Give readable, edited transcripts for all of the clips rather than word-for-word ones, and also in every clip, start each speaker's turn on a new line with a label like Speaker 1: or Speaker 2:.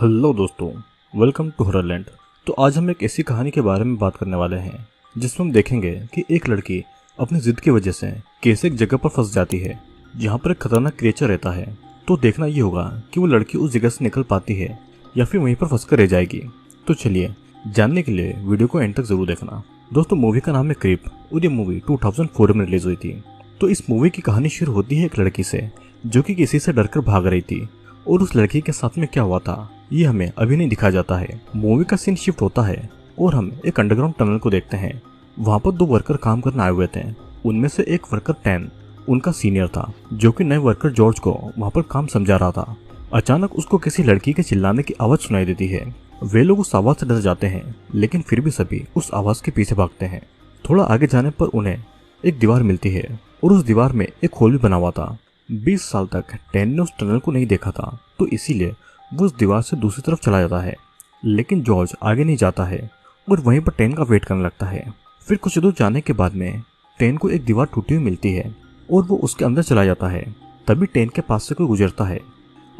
Speaker 1: Hello दोस्तों, welcome to हॉररलैंड। तो आज हम एक ऐसी कहानी के बारे में बात करने वाले हैं जिसमें हम देखेंगे कि एक लड़की अपनी जिद की वजह से कैसे एक जगह पर फंस जाती है जहां पर एक खतरनाक क्रिएचर रहता है। तो देखना ये होगा कि वो लड़की उस जगह से निकल पाती है या फिर वहीं पर फंस कर रह जाएगी। तो चलिए, जानने के लिए वीडियो को एंड तक जरूर देखना। दोस्तों, मूवी का नाम है क्रीप और ये मूवी 2004 में रिलीज हुई थी। तो इस मूवी की कहानी शुरू होती है एक लड़की से जो कि किसी से डरकर भाग रही थी, और उस लड़की के साथ में क्या हुआ था ये हमें अभी नहीं दिखाया जाता है। मूवी का सीन शिफ्ट होता है और हम एक अंडरग्राउंड टनल को देखते हैं। वहाँ पर दो वर्कर काम करने आए हुए थे। उनमें से एक वर्कर टैन उनका सीनियर था, जो कि नए वर्कर जॉर्ज को वहाँ पर काम समझा रहा था। अचानक उसको किसी लड़की के चिल्लाने की आवाज सुनाई देती है। वे लोग उस आवाज से डर जाते हैं, लेकिन फिर भी सभी उस आवाज के पीछे भागते हैं। थोड़ा आगे जाने पर उन्हें एक दीवार मिलती है और उस दीवार में एक होल भी बना हुआ था। 20 साल तक टैन ने उस टनल को नहीं देखा था, तो इसीलिए वो उस दीवार से दूसरी तरफ चला जाता है। लेकिन जॉर्ज आगे नहीं जाता है और वहीं पर टैन का वेट करने लगता है। फिर कुछ दूर जाने के बाद में टैन को एक दीवार टूटी हुई मिलती है और वो उसके अंदर चला जाता है। तभी टैन के पास से कोई गुजरता है।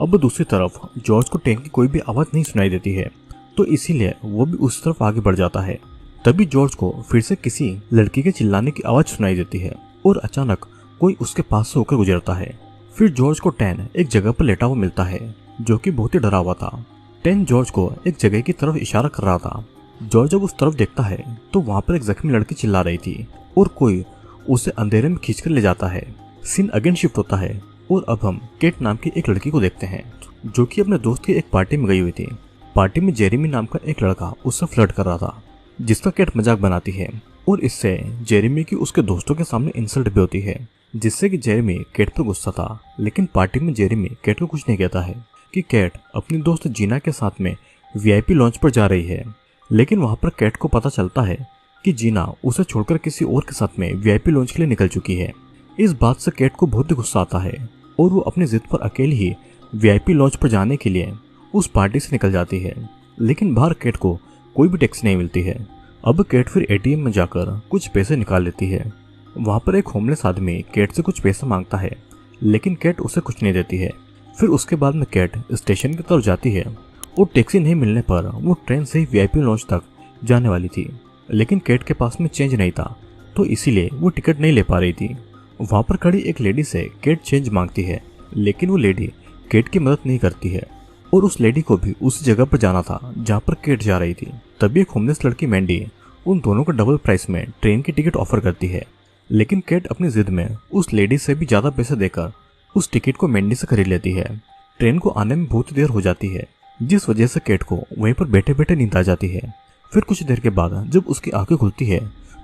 Speaker 1: अब दूसरी तरफ जॉर्ज को टैन की कोई भी आवाज़ नहीं सुनाई देती है, तो इसीलिए वो भी उस तरफ आगे बढ़ जाता है। तभी जॉर्ज को फिर से किसी लड़की के चिल्लाने की आवाज़ सुनाई देती है और अचानक कोई उसके पास से होकर गुजरता है। फिर जॉर्ज को टैन एक जगह पर लेटा हुआ मिलता है, जो कि बहुत ही डरा हुआ था। टैन जॉर्ज को एक जगह की तरफ इशारा कर रहा था। जॉर्ज जब उस तरफ देखता है तो वहां पर एक जख्मी लड़की चिल्ला रही थी और कोई उसे अंधेरे में खींचकर ले जाता है। सीन अगेन शिफ्ट होता है और अब हम केट नाम की एक लड़की को देखते हैं, जो कि अपने दोस्त की एक पार्टी में गई हुई थी। पार्टी में जेरेमी नाम का एक लड़का उससे फ्लर्ट कर रहा था, जिसका केट मजाक बनाती है और इससे जेरेमी की उसके दोस्तों के सामने इंसल्ट भी होती है, जिससे कि जेरेमी केट पर गुस्सा था। लेकिन पार्टी में जेरेमी केट को कुछ नहीं कहता है कि केट अपनी दोस्त जीना के साथ में वीआईपी लॉन्च पर जा रही है। लेकिन वहां पर केट को पता चलता है कि जीना उसे छोड़कर किसी और के साथ में वीआईपी लॉन्च के लिए निकल चुकी है। इस बात से केट को बहुत ही गुस्सा आता है और वो अपनी जिद पर अकेली ही वीआईपी लॉन्च पर जाने के लिए उस पार्टी से निकल जाती है। लेकिन बाहर केट को कोई भी टैक्सी नहीं मिलती है। अब केट फिर एटीएम में जाकर कुछ पैसे निकाल लेती है। वहां पर एक होमलेस आदमी केट से कुछ पैसा मांगता है, लेकिन केट उसे कुछ नहीं देती है। फिर उसके बाद में केट स्टेशन की तरफ जाती है और टैक्सी नहीं मिलने पर वो ट्रेन से ही वीआईपी लॉन्च तक जाने वाली थी। लेकिन केट के पास में चेंज नहीं था, तो इसीलिए वो टिकट नहीं ले पा रही थी। वहां पर खड़ी एक लेडी से केट चेंज मांगती है, लेकिन वो लेडी केट की मदद नहीं करती है और उस लेडी को भी उस जगह पर जाना था जहाँ पर केट जा रही थी। तभी एक होमलेस लड़की मैंडी उन दोनों को डबल प्राइस में ट्रेन की टिकट ऑफर करती है। लेकिन केट अपनी जिद में उस लेडी से भी ज्यादा पैसे देकर उस टिकट को मैंडी से खरीद लेती है। ट्रेन को आने में बहुत देर हो जाती है, जिस वजह से केट को वहीं पर बैठे बैठे नींद आ जाती है। फिर कुछ देर के बाद जब उसकी आंखें खुलती है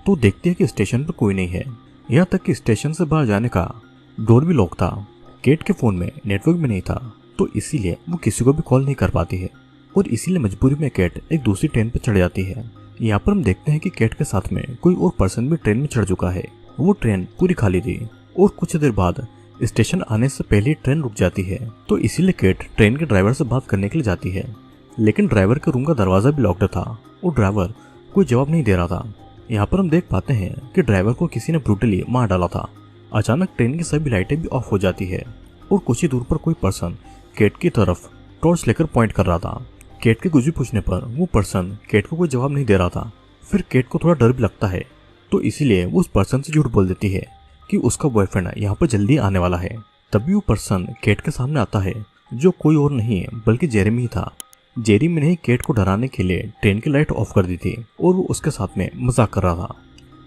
Speaker 1: तो देखती है कि स्टेशन पर कोई नहीं है। यहाँ तक कि स्टेशन से बाहर जाने का डोर भी लॉक था। केट के फोन में नेटवर्क भी नहीं था, तो इसीलिए वो किसी को भी कॉल नहीं कर पाती है और इसीलिए मजबूरी में केट एक दूसरी ट्रेन पर चढ़ जाती है। यहाँ पर हम देखते हैं कि केट के साथ में कोई और पर्सन भी ट्रेन में चढ़ चुका है। वो ट्रेन पूरी खाली थी और कुछ देर बाद स्टेशन आने से पहले ट्रेन रुक जाती है, तो इसीलिए केट ट्रेन के ड्राइवर से बात करने के लिए जाती है। लेकिन ड्राइवर के रूम का दरवाजा भी लॉक्ड था और ड्राइवर कोई जवाब नहीं दे रहा था। यहाँ पर हम देख पाते हैं कि ड्राइवर को किसी ने ब्रूटली मार डाला था। अचानक ट्रेन की सभी लाइटें भी ऑफ हो जाती है और कुछ ही दूर पर कोई पर्सन केट की तरफ टॉर्च लेकर पॉइंट कर रहा था। केट के कुछ भी पूछने पर वो पर्सन केट को कोई जवाब नहीं दे रहा था। फिर केट को थोड़ा डर भी लगता है, तो इसीलिए वो उस पर्सन से झूठ बोल देती है कि उसका बॉयफ्रेंड यहाँ पर जल्दी आने वाला है। तभी वो पर्सन केट के सामने आता है, जो कोई और नहीं बल्कि जेरेमी ही था। जेरेमी ने केट को डराने के लिए ट्रेन की लाइट ऑफ कर दी थी और वो उसके साथ में मजाक कर रहा था।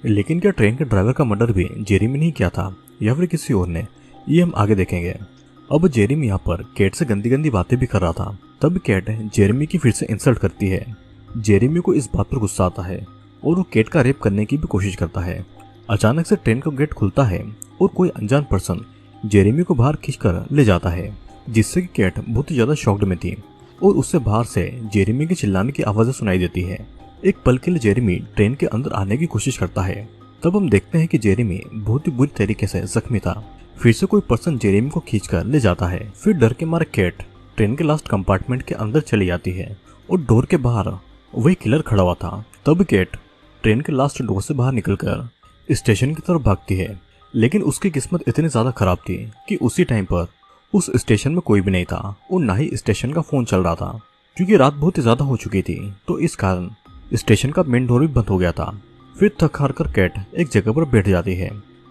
Speaker 1: लेकिन क्या ट्रेन के ड्राइवर का मर्डर भी जेरेमी ने किया था या फिर किसी और ने, ये हम आगे देखेंगे। अब जेरेमी यहाँ पर केट से गंदी गंदी बातें भी कर रहा था। तब केट जेरेमी की फिर से इंसल्ट करती है। जेरेमी को इस बात पर गुस्सा आता है और वो केट का रेप करने की भी कोशिश करता है। अचानक से ट्रेन का गेट खुलता है और कोई अनजान पर्सन जेरेमी को बाहर खींचकर ले जाता है, जिससे कि केट बहुत ही ज्यादा शॉक्ड में थी और उससे बाहर से जेरेमी के चिल्लाने की आवाजें सुनाई देती है। एक पल के लिए जेरेमी ट्रेन के अंदर आने की कोशिश करता है। तब हम देखते हैं कि जेरेमी बहुत ही बुरी तरीके से जख्मी था। फिर से कोई पर्सन जेरेमी को खींचकर ले जाता है। फिर डर के मारे केट ट्रेन के लास्ट कंपार्टमेंट के अंदर चली जाती है और डोर के बाहर वही किलर खड़ा हुआ था। तब केट ट्रेन के लास्ट डोर से बाहर निकलकर स्टेशन की तरफ भागती है। लेकिन उसकी किस्मत इतनी ज्यादा खराब थी कि उसी टाइम पर उस स्टेशन में कोई भी नहीं था और ना ही स्टेशन का फोन चल रहा था। क्योंकि रात बहुत ही ज्यादा हो चुकी थी, तो इस कारण स्टेशन का मेन डोर भी बंद हो गया था। फिर थक हार कर कैट एक जगह पर बैठ जाती है।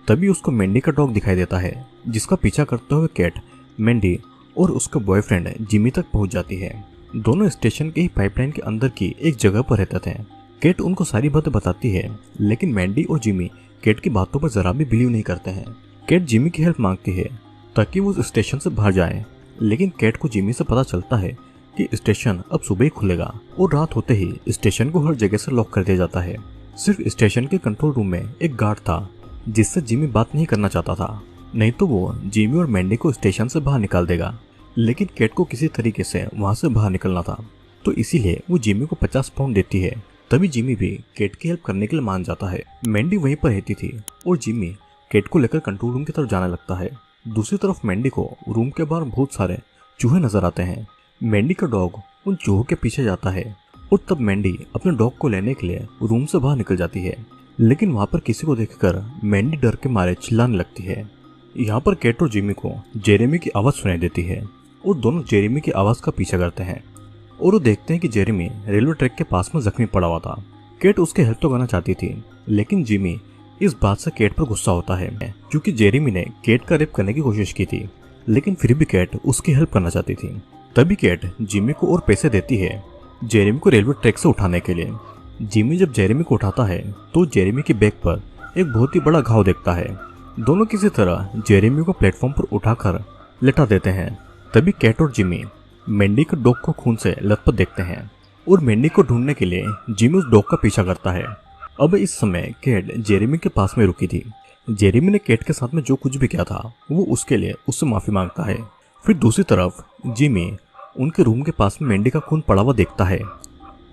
Speaker 1: तभी उसको मैंडी का डॉग दिखाई देता है, जिसका पीछा करते हुए कैट मैंडी और उसका बॉयफ्रेंड जिमी तक पहुंच जाती है। दोनों स्टेशन के ही पाइपलाइन के अंदर की एक जगह पर रहते थे। कैट उनको सारी बातें बताती है, लेकिन मैंडी और जिमी कैट की बातों पर जरा भी बिलीव नहीं करते हैं। कैट जिमी की हेल्प मांगती है ताकि वो उस स्टेशन से बाहर जाए, लेकिन कैट को जिमी से पता चलता है कि स्टेशन अब सुबह ही खुलेगा और रात होते ही स्टेशन को हर जगह से लॉक कर दिया जाता है। सिर्फ स्टेशन के कंट्रोल रूम में एक गार्ड था, जिससे जिमी बात नहीं करना चाहता था, नहीं तो वो जिमी और मैंडी को स्टेशन से बाहर निकाल देगा। लेकिन कैट को किसी तरीके से वहां से बाहर निकलना था, तो इसीलिए वो जिमी को 50 पाउंड देती है। तभी जिमी भी कैट की हेल्प करने के लिए मान जाता है। मैंडी वहीं पर रहती थी और जिमी कैट को लेकर कंट्रोल रूम की तरफ जाने लगता है। दूसरी तरफ मैंडी को रूम के बाहर बहुत सारे चूहे नजर आते हैं। मैंडी का डॉग उन चूहों के पीछे जाता है और तब मैंडी अपने डॉग को लेने के लिए रूम से बाहर निकल जाती है, लेकिन वहां पर किसी को देखकर मैंडी डर के मारे चिल्लाने लगती है। यहाँ पर कैट और जिमी को जेरेमी की आवाज सुनाई देती है और दोनों जेरेमी की आवाज का पीछा करते हैं और वो देखते हैं कि जेरेमी रेलवे ट्रैक के पास में जख्मी पड़ा हुआ था। कैट उसकी हेल्प तो करना चाहती थी, लेकिन जिमी इस बात से कैट पर गुस्सा होता है, क्योंकि जेरेमी ने कैट का रेप करने की कोशिश की थी, लेकिन फिर भी कैट उसकी हेल्प करना चाहती थी। तभी कैट जिमी को और पैसे देती है जेरेमी को रेलवे ट्रैक से उठाने के लिए। जिमी जब जेरेमी को उठाता है तो जेरेमी के बैक पर एक बहुत ही बड़ा घाव देखता है। दोनों किसी तरह जेरेमी को प्लेटफॉर्म पर उठाकर लेटा देते हैं। तभी कैट और जिमी मैंडी के डॉग को खून से लथपथ देखते हैं और मैंडी को ढूंढने के लिए जिमी उस डॉग का पीछा करता है। अब इस समय कैट जेरेमी के पास में रुकी थी। जेरेमी ने कैट के साथ में जो कुछ भी किया था वो उसके लिए उससे माफी मांगता है। फिर दूसरी तरफ जिमी उनके रूम के पास में मैंडी का खून पड़ा हुआ देखता है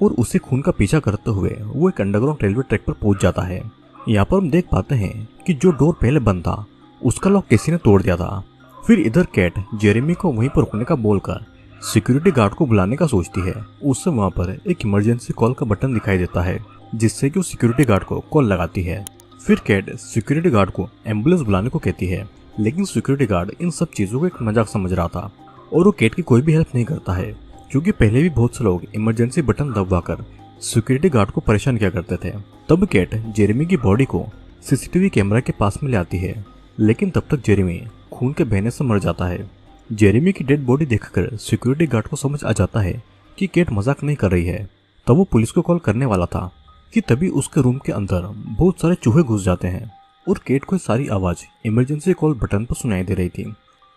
Speaker 1: और उसी खून का पीछा करते हुए वो एक अंडरग्राउंड रेलवे ट्रैक पर पहुंच जाता है। यहाँ पर हम देख पाते हैं कि जो डोर पहले बंद था उसका लॉक किसी ने तोड़ दिया था। फिर इधर कैट जेरेमी को वहीं पर रुकने का बोलकर सिक्योरिटी गार्ड को बुलाने का सोचती है। उससे वहां पर एक इमरजेंसी कॉल का बटन दिखाई देता है, जिससे कि वो सिक्योरिटी गार्ड को कॉल लगाती है। फिर कैट सिक्योरिटी गार्ड को एम्बुलेंस बुलाने को कहती है, लेकिन सिक्योरिटी गार्ड इन सब चीजों को एक मजाक समझ रहा था और वो कैट की कोई भी हेल्प नहीं करता है, क्योंकि पहले भी बहुत से लोग इमरजेंसी बटन दबाकर सिक्योरिटी गार्ड को परेशान किया करते थे। तब कैट जेरेमी की बॉडी को सीसीटीवी कैमरा के पास में ले आती है, लेकिन तब तक जेरेमी खून के बहने से मर जाता है। जेरेमी की डेड बॉडी देखकर सिक्योरिटी गार्ड को समझ आ जाता है कि कैट मजाक नहीं कर रही है। तब वो पुलिस को कॉल करने वाला था कि तभी उसके रूम के अंदर बहुत सारे चूहे घुस जाते हैं और कैट को सारी आवाज इमरजेंसी कॉल बटन पर सुनाई दे रही थी।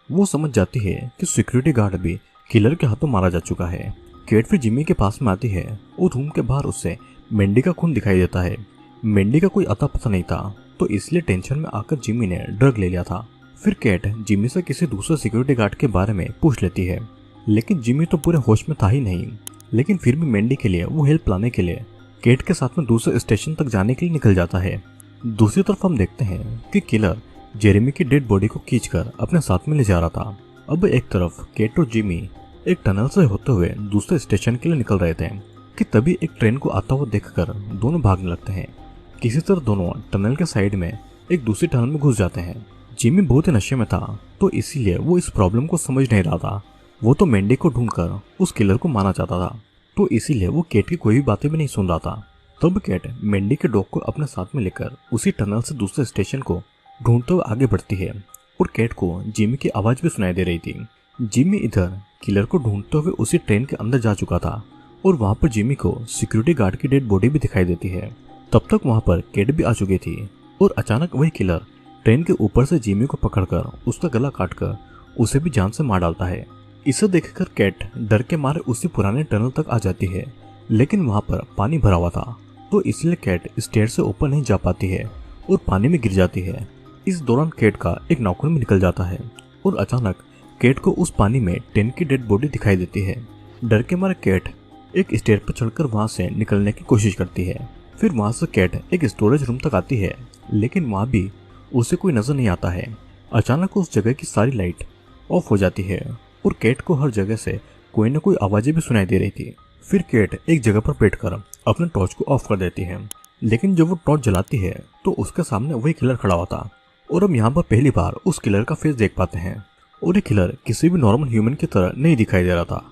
Speaker 1: वो समझ जाती है कि सिक्योरिटी गार्ड भी किलर के हाथों मारा जा चुका है। कैट फिर जिमी के पास में आती है और रूम के बाहर उससे मैंडी का खून दिखाई देता है। मैंडी का कोई अता पता नहीं था, तो इसलिए टेंशन में आकर जिमी ने ड्रग ले लिया था। फिर कैट जिमी से किसी दूसरे सिक्योरिटी गार्ड के बारे में पूछ लेती है, लेकिन जिमी तो पूरे होश में था ही नहीं। लेकिन फिर भी मैंडी के लिए वो हेल्प लाने के लिए कैट के साथ में दूसरे स्टेशन तक जाने के लिए निकल जाता है। दूसरी तरफ हम देखते हैं कि किलर जेरेमी की डेड बॉडी को खींचकर अपने साथ में ले जा रहा था। अब एक तरफ कैट और जिमी एक टनल से होते हुए दूसरे स्टेशन के लिए निकल रहे थे कि तभी एक ट्रेन को आता हुआ देखकर दोनों भागने लगते हैं। किसी तरह दोनों टनल के साइड में एक दूसरी टनल में घुस जाते हैं। जिमी बहुत ही नशे में था, तो इसीलिए वो इस प्रॉब्लम को समझ नहीं रहा था। वो तो मैंडी को ढूंढकर उस किलर को मारना चाहता था, तो इसीलिए वो कैट की कोई भी बातें भी नहीं सुन रहा था। तब कैट मैंडी के डॉग को अपने साथ में लेकर उसी टनल से दूसरे स्टेशन को ढूंढते हुए आगे बढ़ती है और कैट को जिमी की आवाज भी सुनाई दे रही थी। जिमी इधर किलर को ढूंढते हुए उसी ट्रेन के अंदर जा चुका था और वहां पर जिमी को सिक्योरिटी गार्ड की डेड बॉडी भी दिखाई देती है। तब तक वहां पर कैट भी आ चुकी थी और अचानक वही किलर ट्रेन के ऊपर से जिमी को पकड़कर उसका गला काटकर उसे भी जान से मार डालता है। इसे देखकर कैट डर के मारे उसी पुराने टनल तक आ जाती है, लेकिन वहां पर पानी भरा हुआ था, तो इसलिए कैट स्टेयर से ऊपर नहीं जा पाती है और पानी में गिर जाती है। इस दौरान कैट का एक नाखून भी निकल जाता है और अचानक कैट को उस पानी में ट्रेन की डेड बॉडी दिखाई देती है। डर के मारे कैट एक स्टेयर पर चढ़कर वहां से निकलने की कोशिश करती है। फिर वहां से कैट एक स्टोरेज रूम तक आती है, लेकिन वहां भी उसे कोई नजर नहीं आता है। अचानक उस जगह की सारी लाइट ऑफ हो जाती है और कैट को हर जगह से कोई न कोई आवाजें भी सुनाई दे रही थी। फिर कैट एक जगह पर बैठकर अपने टॉर्च को ऑफ कर देती है, लेकिन जब वो टॉर्च जलाती है तो उसके सामने वही किलर खड़ा हुआ था और हम यहाँ पर पहली बार उस किलर का फेस देख पाते हैं। और ये किलर किसी भी नॉर्मल ह्यूमन की तरह नहीं दिखाई दे रहा था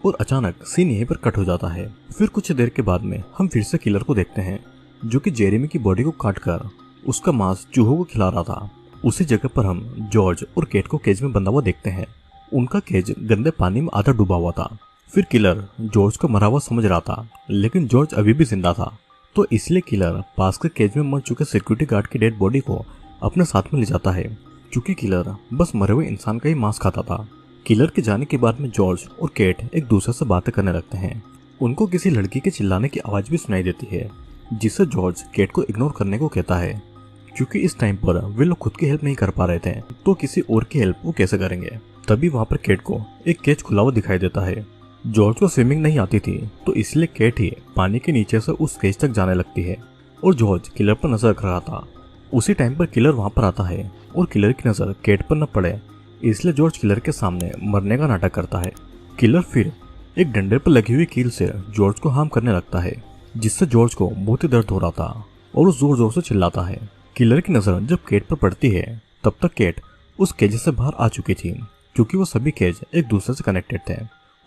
Speaker 1: और अचानक सीन यहीं पर कट हो जाता है। फिर कुछ देर के बाद में हम फिर से किलर को देखते हैं जो कि जेरेमी की बॉडी को काट कर उसका मांस चूहों को खिला रहा था। उसी जगह पर हम जॉर्ज और केट को केज में बंधा हुआ देखते हैं। उनका केज गंदे पानी में आधा डूबा हुआ था। फिर किलर जॉर्ज को मरा हुआ समझ रहा था, लेकिन जॉर्ज अभी भी जिंदा था, तो इसलिए किलर पास के केज में मर चुके सिक्योरिटी गार्ड की डेड बॉडी को अपने साथ में ले जाता है, क्योंकि किलर बस मरे हुए इंसान का ही मांस खाता था। किलर के जाने के बाद में जॉर्ज और केट एक दूसरे से बातें करने लगते हैं। उनको किसी लड़की के चिल्लाने की आवाज भी सुनाई देती है, जिससे जॉर्ज केट को इग्नोर करने को कहता है, क्योंकि इस टाइम पर वे लोग खुद की हेल्प नहीं कर पा रहे थे, तो किसी और की हेल्प वो कैसे करेंगे। तभी वहाँ पर केट को एक केज खुला हुआ दिखाई देता है। जॉर्ज को स्विमिंग नहीं आती थी, तो इसलिए केट ही पानी के नीचे से उस केज तक जाने लगती है और जॉर्ज किलर पर नजर रख रहा था। उसी टाइम पर किलर वहाँ पर आता है और किलर की नजर केट पर न पड़े, इसलिए जॉर्ज किलर के सामने मरने का नाटक करता है। किलर फिर एक डंडे पर लगी हुई कील से जॉर्ज को हार्म करने लगता है, जिससे जॉर्ज को बहुत ही दर्द हो रहा था और वो जोर जोर से चिल्लाता है। किलर की नजर जब केट पर पड़ती है, तब तक केट उस केज से बाहर आ चुकी थी, क्योंकि वो सभी केज एक दूसरे से कनेक्टेड थे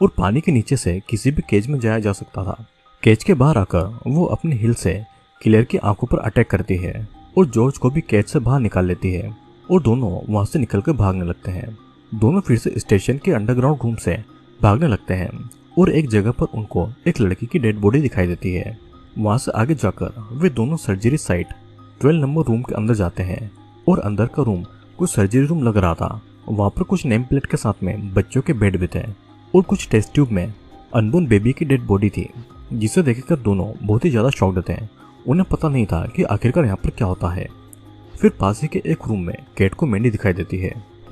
Speaker 1: और पानी के नीचे से किसी भी केज में जाया जा सकता था। केज के बाहर आकर वो अपनी हिल से किलर की आंखों पर अटैक करती है और जॉर्ज को भी केज से बाहर निकाल लेती है और दोनों वहां से निकलकर भागने लगते हैं। दोनों फिर से स्टेशन के अंडरग्राउंड रूम से भागने लगते हैं और एक जगह पर उनको एक लड़की की डेड बॉडी दिखाई देती है। वहां से आगे जाकर वे दोनों सर्जरी साइट 12 नंबर रूम के अंदर जाते हैं और अंदर का रूम कुछ सर्जरी रूम लग रहा था। वहां पर कुछ नेम प्लेट के साथ में बच्चों के बेड भी थे और कुछ टेस्ट ट्यूब में अनबोर्न बेबी की डेड बॉडी थी, जिसे देखकर दोनों बहुत ही ज्यादा शॉक्ड थे। उन्हें पता नहीं था कि आखिरकार यहाँ पर क्या होता है। फिर पास ही के एक रूम में केट को मैंडी दिखाई देती है,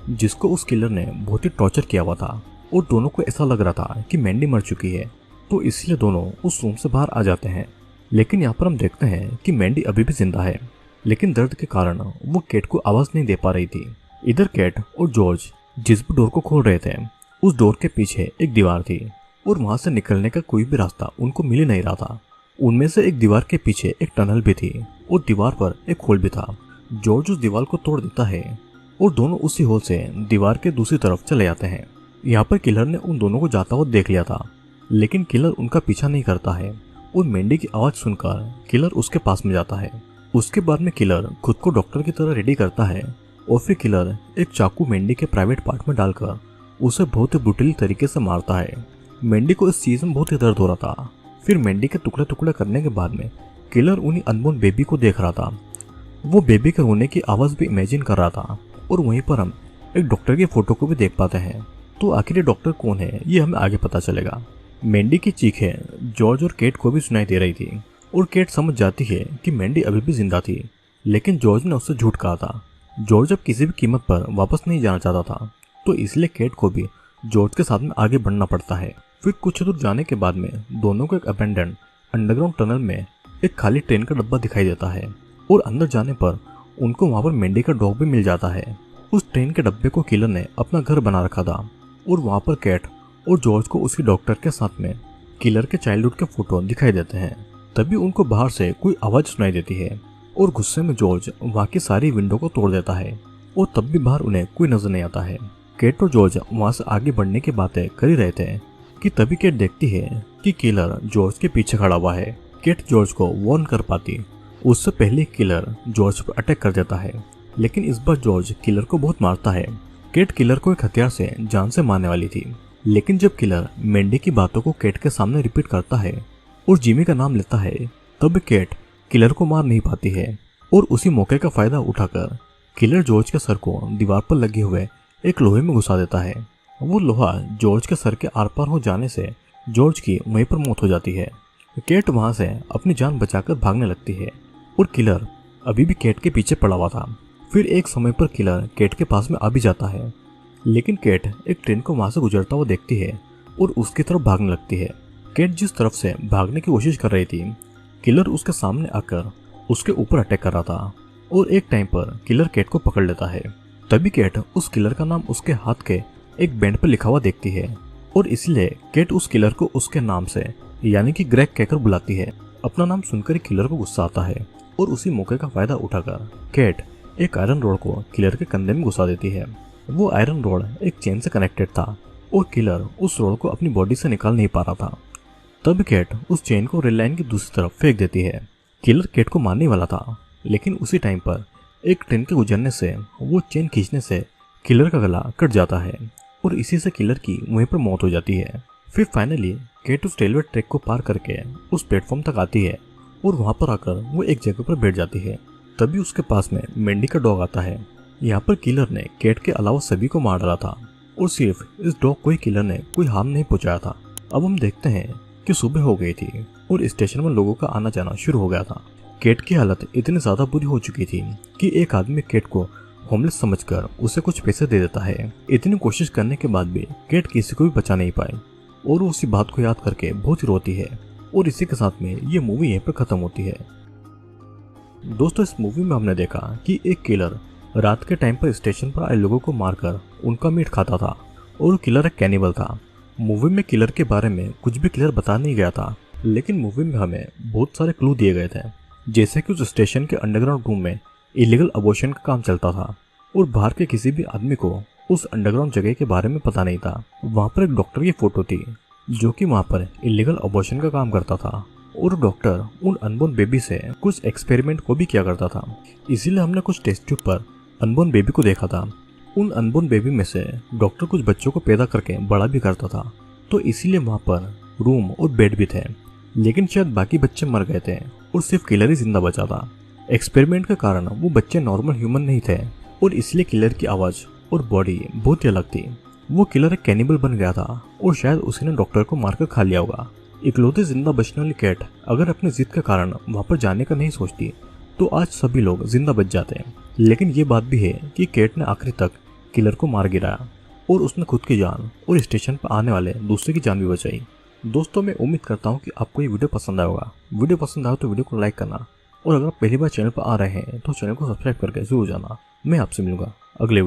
Speaker 1: जिसको उस किलर ने बहुत ही टॉर्चर किया हुआ था और दोनों को ऐसा लग रहा था कि मैंडी मर चुकी है, तो इसलिए दोनों उस रूम से बाहर आ जाते हैं। लेकिन यहाँ पर हम देखते हैं कि मैंडी अभी भी जिंदा है, लेकिन दर्द के कारण वो केट को आवाज नहीं दे पा रही थी। इधर केट और जॉर्ज जिस भी डोर को खोल रहे थे, उस डोर के पीछे एक दीवार थी और वहां से निकलने का कोई भी रास्ता उनको मिल ही नहीं रहा था। उनमें से एक दीवार के पीछे एक टनल भी थी और दीवार पर एक होल भी था। जॉर्ज उस दीवार को तोड़ देता है और दोनों उसी होल से दीवार के दूसरी तरफ चले जाते हैं। यहाँ पर किलर ने उन दोनों को जाता हुआ देख लिया था, लेकिन किलर उनका पीछा नहीं करता है और मैंडी की आवाज सुनकर किलर उसके पास में जाता है। उसके बाद में किलर खुद को डॉक्टर की तरह रेडी करता है और फिर किलर एक चाकू मैंडी के प्राइवेट पार्ट में डालकर उसे बहुत ही ब्रूटली तरीके से मारता है। मैंडी को इस चीज में बहुत ही दर्द हो रहा था। फिर मैंडी के टुकड़े टुकड़े करने के बाद में किलर उन्हीं अनबोर्न बेबी को देख रहा था। वो बेबी के रोने की आवाज भी इमेजिन कर रहा था और वहीं पर हम एक डॉक्टर की फोटो को भी देख पाते हैं। तो आखिर ये डॉक्टर कौन है, ये हमें आगे पता चलेगा। मैंडी की चीखें जॉर्ज और केट को भी सुनाई दे रही थी और केट समझ जाती है कि मैंडी अभी भी जिंदा थी, लेकिन जॉर्ज ने उससे झूठ कहा था। जॉर्ज अब किसी भी कीमत पर वापस नहीं जाना चाहता था, तो इसलिए केट को भी जॉर्ज के साथ में आगे बढ़ना पड़ता है। फिर कुछ दूर जाने के बाद में दोनों को एक अबेंडन अंडरग्राउंड टनल में एक खाली ट्रेन का डब्बा दिखाई देता है और अंदर जाने पर उनको वहां पर मैंडी का डॉग भी मिल जाता है। उस ट्रेन के डब्बे को किलर ने अपना घर बना रखा था और वहां पर केट और जॉर्ज को उसकी डॉक्टर के साथ में किलर के चाइल्डहुड के फोटो दिखाई देते हैं। तभी उनको बाहर से कोई आवाज सुनाई देती है और गुस्से में जॉर्ज वहां की सारी विंडो को तोड़ देता है और तब भी बाहर उन्हें कोई नजर नहीं आता है। केट और जॉर्ज वहां से आगे बढ़ने की बातें कर ही रहे थे कि तभी केट देखती है कि किलर जॉर्ज के पीछे खड़ा हुआ है। केट जॉर्ज को वार्न कर पाती, उससे पहले किलर जॉर्ज पर अटैक कर देता है, लेकिन इस बार जॉर्ज किलर को बहुत मारता है। केट किलर को एक हथियार से जान से मारने वाली थी, लेकिन जब किलर मैंडी की बातों को केट के सामने रिपीट करता है और जिमी का नाम लेता है, तब केट किलर को मार नहीं पाती है और उसी मौके का फायदा उठाकर किलर जॉर्ज के सर को दीवार पर लगे हुए एक लोहे में घुसा देता है। वो लोहा जॉर्ज के सर के आर पार हो जाने से जॉर्ज की वहीं पर मौत हो जाती है। केट वहां से अपनी जान बचाकर भागने लगती है और किलर अभी भी केट के पीछे पड़ा हुआ था। फिर एक समय पर किलर केट के पास में आ भी जाता है, लेकिन केट एक ट्रेन को वहां से गुजरता हुआ देखती है और उसकी तरफ भागने लगती है। केट जिस तरफ से भागने की कोशिश कर रही थी, किलर उसके सामने आकर उसके ऊपर अटैक कर रहा था और एक टाइम पर किलर केट को पकड़ लेता है। तभी केट उस किलर का नाम उसके हाथ के एक बैंड पर लिखा हुआ देखती है और इसलिए केट उस किलर को उसके नाम से यानी कि ग्रेग कहकर बुलाती है। अपना नाम सुनकर ही किलर को गुस्सा आता है और उसी मौके का फायदा उठाकर केट एक आयरन रोड को किलर के कंधे में घुसा देती है। वो आयरन रोड एक चेन से कनेक्टेड था, और किलर उस रॉड को अपनी बॉडी से निकाल नहीं पा रहा था। तब कैट उस चेन को रेल लाइन की दूसरी तरफ फेंक देती है। किलर कैट को मारने वाला था, लेकिन उसी टाइम पर एक ट्रेन के गुजरने से वो चेन खींचने से किलर का गला कट जाता है और इसी से किलर की वहीं पर मौत हो जाती है। फिर फाइनली कैट उस रेलवे ट्रैक को पार करके उस प्लेटफॉर्म तक आती है और वहां पर आकर वो एक जगह पर बैठ जाती है। तभी उसके पास में मैंडी का डॉग आता है। यहाँ पर किलर ने कैट के अलावा सभी को मार डाला था और सिर्फ इस डॉग को ही किलर ने कोई हार्म नहीं पहुंचाया था। अब हम देखते हैं कि सुबह हो गई थी और स्टेशन में लोगों का आना जाना शुरू हो गया था। कैट की हालत इतनी ज्यादा बुरी हो चुकी थी कि एक आदमी कैट को होमलेस समझकर उसे कुछ पैसे दे देता है। इतनी कोशिश करने के बाद भी कैट किसी को भी बचा नहीं पाई और उसी बात को याद करके बहुत ही रोती है। और इसी के साथ में ये मूवी यहीं पर खत्म होती है। दोस्तों, इस मूवी में हमने देखा कि एक किलर रात के टाइम पर स्टेशन पर आए लोगों को मारकर उनका मीट खाता था और किलर एक कैनिबल था। मूवी में किलर के बारे में कुछ भी क्लियर बता नहीं गया था, लेकिन मूवी में हमें बहुत सारे क्लू दिए गए थे, जैसे कि उस स्टेशन के अंडरग्राउंड रूम में इलीगल अबॉर्शन का काम चलता था और बाहर के किसी भी आदमी को उस अंडरग्राउंड जगह के बारे में पता नहीं था। वहाँ पर एक डॉक्टर की फोटो थी जो कि वहाँ पर इलीगल अबॉर्शन का काम करता था और डॉक्टर उन अनबोर्न बेबी से कुछ एक्सपेरिमेंट को भी किया करता था। इसीलिए हमने कुछ टेस्ट ट्यूब पर अनबोर्न बेबी को देखा था। उन अनबोर्न बेबी में से डॉक्टर कुछ बच्चों को पैदा करके बड़ा भी करता था, तो इसीलिए वहाँ पर रूम और बेड भी थे। लेकिन शायद बाकी बच्चे मर गए थे और सिर्फ किलर ही जिंदा बचा था। एक्सपेरिमेंट के कारण वो बच्चे नॉर्मल ह्यूमन नहीं थे और इसलिए किलर की आवाज़ और बॉडी बहुत ही अलग थी। वो किलर एक कैनिबल बन गया था और शायद उसने डॉक्टर को मारकर खा लिया होगा। इकलौते जिंदा बचने वाली कैट अगर अपनी जिद के कारण वहाँ पर जाने का नहीं सोचती तो आज सभी लोग जिंदा बच जाते हैं। लेकिन ये बात भी है कि कैट ने आखिरी तक किलर को मार गिराया और उसने खुद की जान और स्टेशन पर आने वाले दूसरे की जान भी बचाई। दोस्तों, मैं उम्मीद करता हूँ कि आपको ये वीडियो पसंद आया होगा। वीडियो पसंद आया तो वीडियो को लाइक करना और अगर आप पहली बार चैनल पर आ रहे हैं तो चैनल को सब्सक्राइब करके जरूर जाना। मैं आपसे मिलूंगा अगले